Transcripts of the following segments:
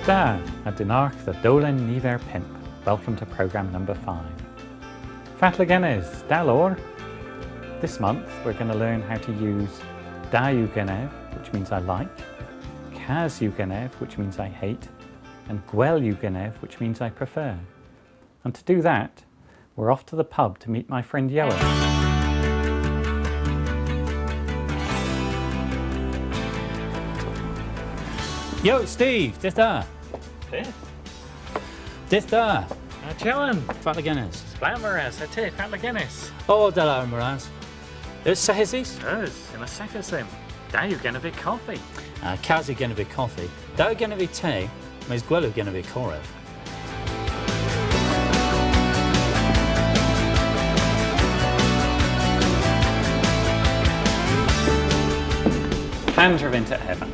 Da, a dynarch the Dolan Niver Pimp. Welcome to program number 5. Fatlagenes, Dalor. This month we're going to learn how to use Da Yugenev, which means I like, Kaz Yugenev, which means I hate, and Gwel Yugenev, which means I prefer. And to do that, we're off to the pub to meet my friend Yoa. Yo, Steve, dit daar. Dit daar. Chillin. Fatlagenes. Splammeras, a te, Fatlagenes. Oh, daar Moraz. Is Sahizis? Yes, in a second sim. Da Yugenev coffee. Kazi gonna be coffee. Da gonna be tea. Mas Gwelu gonna be korev. Handrevinter Eva.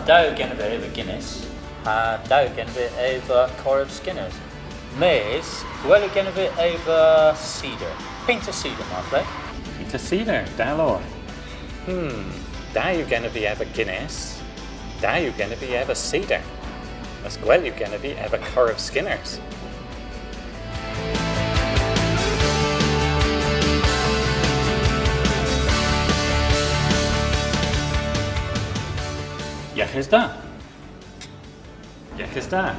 Da gonna be over Guinness. Da gonna be over korev skinners. Mas Gwelu gonna be over cedar. Paint a cedar, Mark. Peter Cedar, Dalor. Da Yugenev ever Guinness. Da Yugenev ever Cedar. As Gwel Yugenev ever Corv Skinners. Yachis da. Yekis da.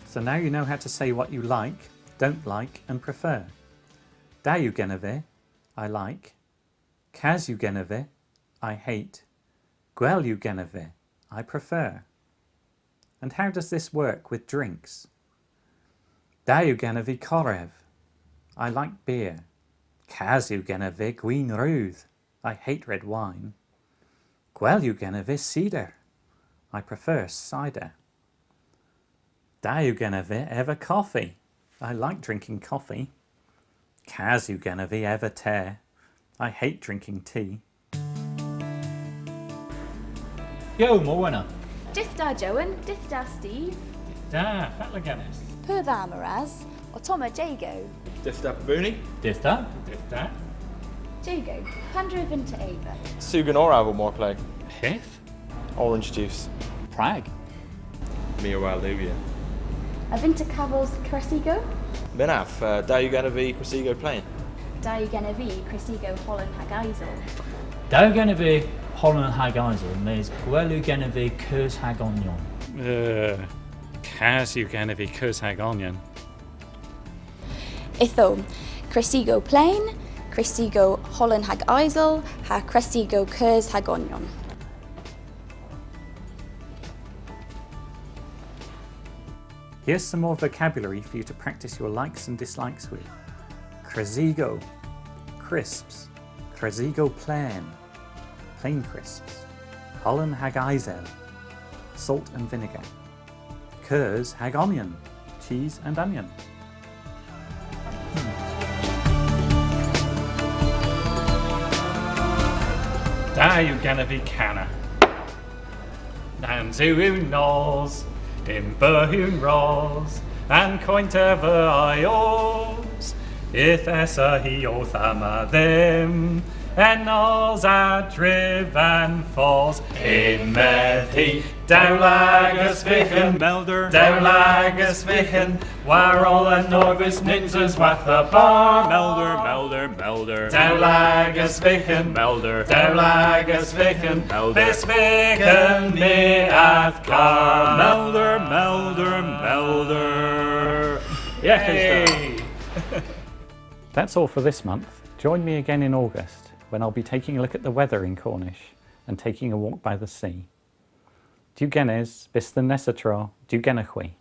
So now you know how to say what you like, don't like, and prefer. Da Yugenev, I like. Kaz Yugenev, I hate. Gwel Yugenev, I prefer. And how does this work with drinks? Da Yugenev korev, I like beer. Kaz Yugenev gwin rúd, I hate red wine. Gwel Yugenev cider, I prefer cider. Da Yugenev ever coffee, I like drinking coffee. Kaz Yugenev ever tea, I hate drinking tea. Yo, Moana. Dith da Joan, dith da Steve, Da, Fatlagenes. Pur da Miraz, or Toma Jago. Difta Babuni, Dit daar. Da. Jago, Pandra Vinter Ava. Sugan or Avil play. Hith. Orange juice. Prague. Mia Wildubia. Avinter Cavils Cressigo. Benav, da you gonna be Cressigo playing? Da Yugenevi, Cressigo Holland Hagaisel. Da gonna be Holland Hagaisel. Mas Gwelu gonna be Kurs Hagonion. Kaz Yugenev Kurzhagonian. Itho, Cressigo Plain, Cressigo Holland Hagaisel, Ha Cressigo Kurs Hagonion. Here's some more vocabulary for you to practice your likes and dislikes with. Cressigo, crisps. Cressigo plain, plain crisps. Holland Hagaisel, salt and vinegar. Kurs Hagonion, cheese and onion. Da Yugenev canna. And Zuun knows. In Burhun Rolls, and Cointever Ios, if Essa he Othama them, and Nolls Adriv and Falls, in Methi, Dowlagus Vichen, Melder. Dowlagus Vichen, Warol and Norvis Ninzas Wath the Bar, Melder. Dowlagus Vichen, Melder. Dowlagus Vichen, Melder. This Vichen me Athgar, Melder. Yay! That's all for this month. Join me again in August when I'll be taking a look at the weather in Cornish and taking a walk by the sea. Dugenes, bis the Nesatro, Dugenachwi.